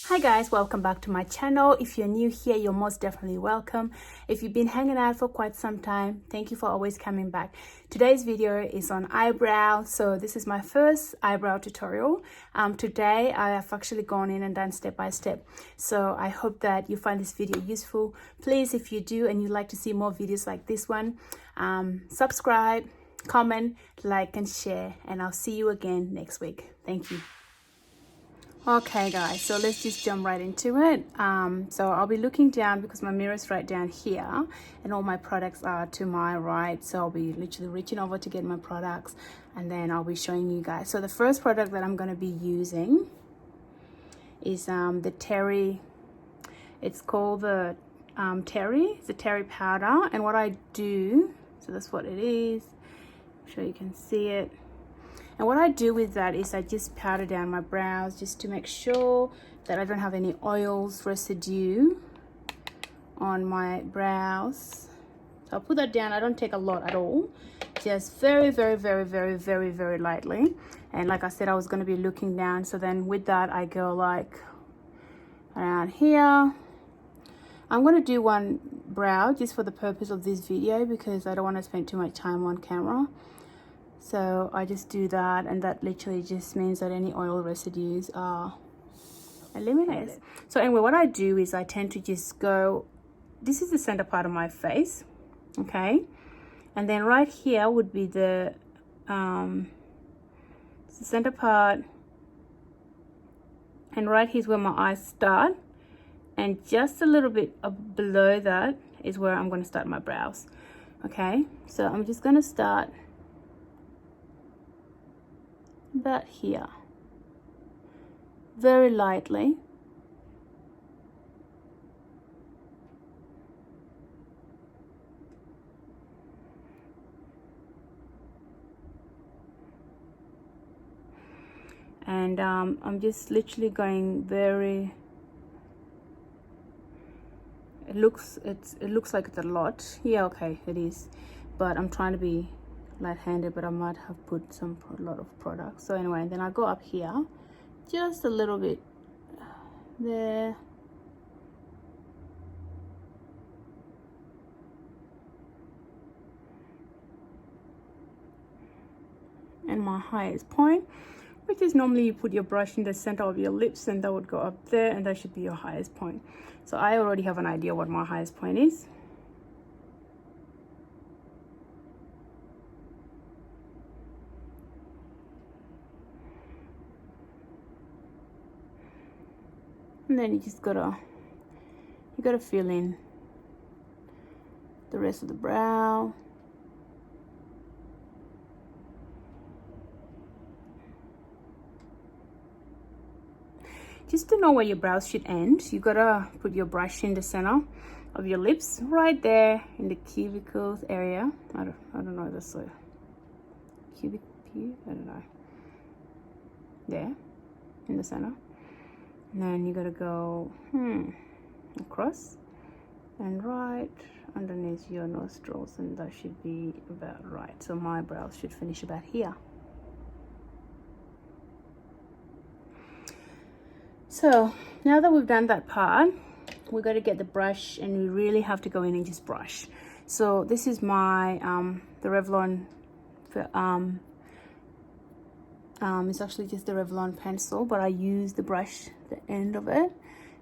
Hi guys, welcome back to my channel. If you're new here, you're most definitely welcome. If you've been hanging out for quite some time, thank you for always coming back. Today's video is on eyebrow. So this is my first eyebrow tutorial. Today I have actually gone in and done step by step. So I hope that you find this video useful. Please, if you do and you'd like to see more videos like this one, subscribe, comment, like and share, and I'll see you again next week. Thank you. Okay guys, so let's just jump right into it. So I'll be looking down because my mirror is right down here and all my products are to my right. So I'll be literally reaching over to get my products and then I'll be showing you guys. So the first product that I'm going to be using is the Terry. It's called the Terry. It's a Terry powder, and what I do, so that's what it is. I'm sure you can see it. And what I do with that is I just powder down my brows just to make sure that I don't have any oils residue on my brows. So I'll put that down. I don't take a lot at all, just very lightly. And like I said, I was going to be looking down, so then with that I go like around here. I'm going to do one brow just for the purpose of this video because I don't want to spend too much time on camera. So I just do that, and that literally just means that any oil residues are eliminated. So anyway, what I do is I tend to just go, this is the center part of my face, okay? And then right here would be the center part, and right here's where my eyes start, and just a little bit below that is where I'm going to start my brows, okay? So I'm just going to start about here, very lightly. And I'm just literally going very, it looks like it's a lot. Yeah, okay, it is, but I'm trying to be light-handed, but I might have put a lot of product. So anyway, and then I go up here just a little bit there, and my highest point, which is normally you put your brush in the center of your lips, and that would go up there, and that should be your highest point. So I already have an idea what my highest point is. And then you gotta fill in the rest of the brow. Just to know where your brows should end, you gotta put your brush in the center of your lips, right there in the cubicles area. I don't know if that's a cubic, I don't know. There, in the center. And then you gotta go across and right underneath your nostrils, and that should be about right. So my brows should finish about here. So now that we've done that part, we're going to get the brush, and we really have to go in and just brush. So this is my the Revlon it's actually just the Revlon pencil, but I use the brush, the end of it,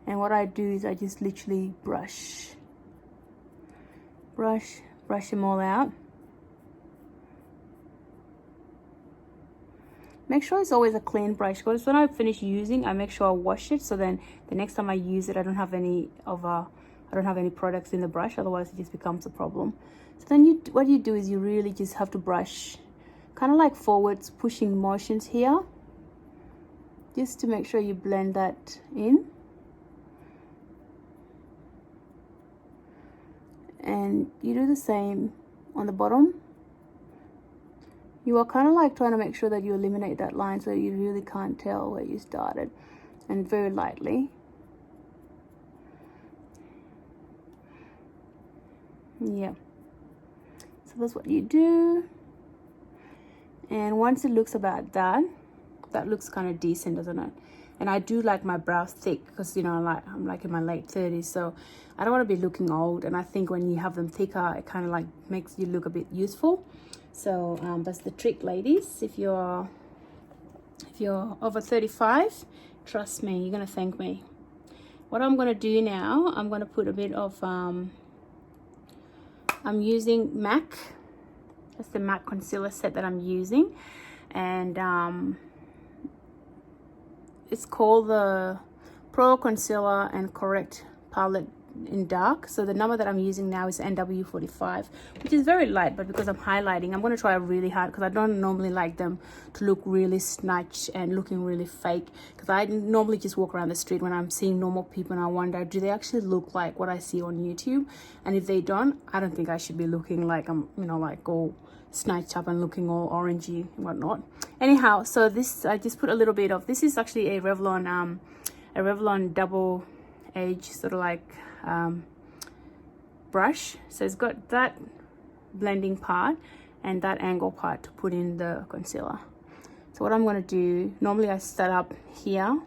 and what I do is I just literally brush them all out. Make sure it's always a clean brush, because when I finish using, I make sure I wash it, so then the next time I use it, I don't have any products in the brush, otherwise it just becomes a problem. So then what you do is you really just have to brush kind of like forwards pushing motions here, just to make sure you blend that in. And you do the same on the bottom. You are kind of like trying to make sure that you eliminate that line so you really can't tell where you started, and very lightly. Yeah, so that's what you do. And once it looks about that looks kind of decent, doesn't it? And I do like my brows thick because, you know, I'm like in my late 30s, so I don't want to be looking old. And I think when you have them thicker, it kind of like makes you look a bit youthful. So that's the trick, ladies. If you're over 35, trust me, you're gonna thank me. What I'm gonna do now, I'm gonna put a bit of I'm using MAC. That's the MAC concealer set that I'm using, and it's called the Pro Concealer and Correct Palette in Dark. So the number that I'm using now is NW45, which is very light, but because I'm highlighting, I'm going to try really hard because I don't normally like them to look really snatched and looking really fake, because I normally just walk around the street when I'm seeing normal people and I wonder, do they actually look like what I see on YouTube? And if they don't, I don't think I should be looking like I'm, you know, like all snatched up and looking all orangey and whatnot. Anyhow, so this, I just put a little bit of, this is actually a Revlon double edge sort of like brush. So it's got that blending part and that angle part to put in the concealer. So what I'm going to do, normally I start up here,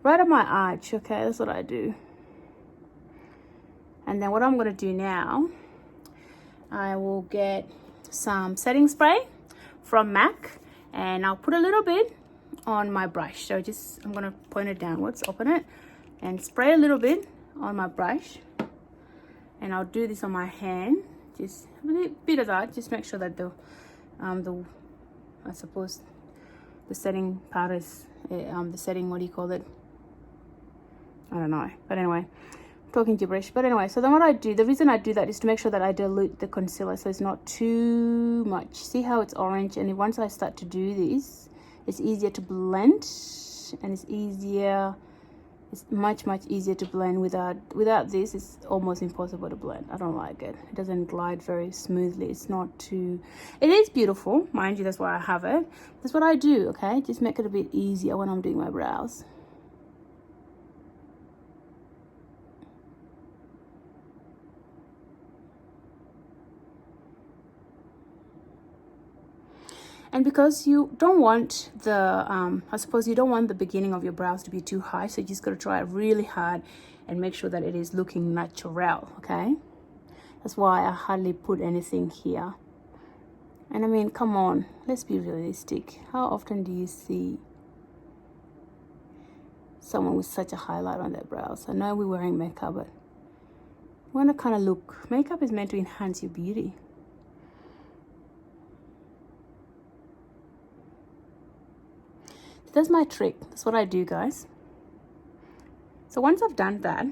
right at my arch. Okay, that's what I do. And then what I'm going to do now, I will get some setting spray from MAC, and I'll put a little bit on my brush. So just, I'm going to point it downwards, open it, and spray a little bit on my brush. And I'll do this on my hand, just a bit of that, just make sure that the I suppose the setting part is the setting, what do you call it, I don't know, but anyway, talking gibberish. But anyway, so then what I do, the reason I do that is to make sure that I dilute the concealer so it's not too much. See how it's orange? And once I start to do this, it's easier to blend, and it's much easier to blend. Without this, it's almost impossible to blend. I don't like it. It doesn't glide very smoothly. It's not too, it is beautiful, mind you, that's why I have it. That's what I do, okay? Just make it a bit easier when I'm doing my brows. And because you don't want the, I suppose you don't want the beginning of your brows to be too high, so you just got to try really hard and make sure that it is looking natural, okay? That's why I hardly put anything here. And I mean, come on, let's be realistic. How often do you see someone with such a highlight on their brows? I know we're wearing makeup, but you want to kind of look, makeup is meant to enhance your beauty. That's my trick. That's what I do, guys. So once I've done that,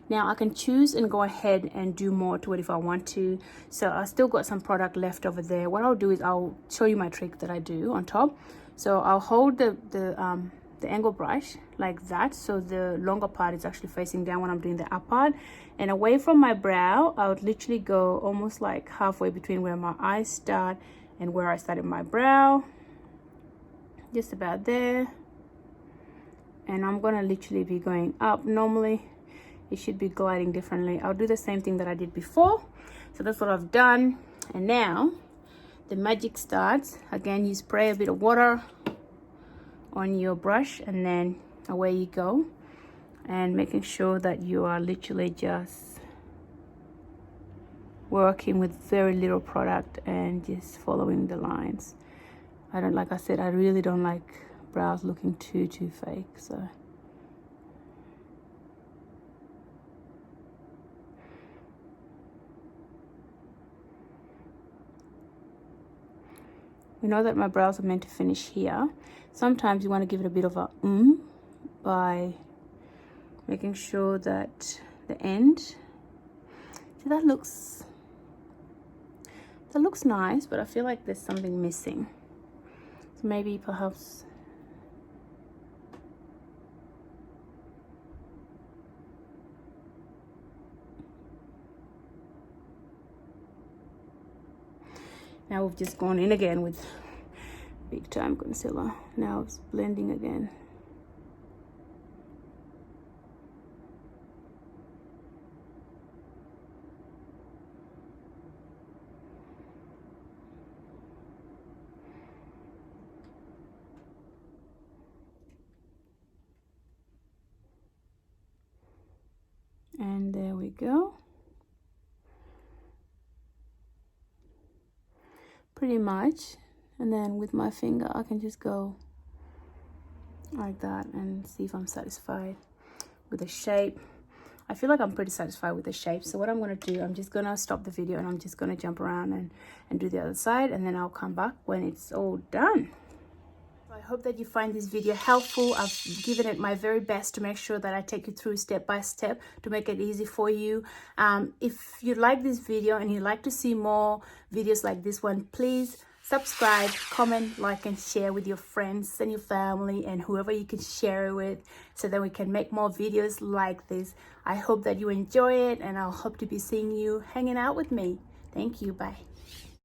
now I can choose and go ahead and do more to it if I want to. So I still got some product left over there. What I'll do is I'll show you my trick that I do on top. So I'll hold the angle brush like that, so the longer part is actually facing down when I'm doing the up part, and away from my brow I would literally go almost like halfway between where my eyes start and where I started my brow, just about there. And I'm gonna literally be going up. Normally it should be gliding differently. I'll do the same thing that I did before. So that's what I've done. And now the magic starts. Again, you spray a bit of water on your brush and then away you go, and making sure that you are literally just working with very little product and just following the lines. I don't, like I said, I really don't like brows looking too fake. So we know that my brows are meant to finish here. Sometimes you want to give it a bit of a by making sure that the end, see, that looks nice, but I feel like there's something missing. So maybe perhaps now we've just gone in again with big time concealer. Now it's blending again. And there we go. Pretty much. And then with my finger I can just go like that and see if I'm satisfied with the shape. I feel like I'm pretty satisfied with the shape. So what I'm going to do, I'm just going to stop the video and I'm just going to jump around and do the other side, and then I'll come back when it's all done. I hope that you find this video helpful. I've given it my very best to make sure that I take you through step by step to make it easy for you. If you like this video and you'd like to see more videos like this one, please subscribe, comment, like, and share with your friends and your family and whoever you can share it with, so that we can make more videos like this. I hope that you enjoy it, and I'll hope to be seeing you hanging out with me. Thank you. Bye.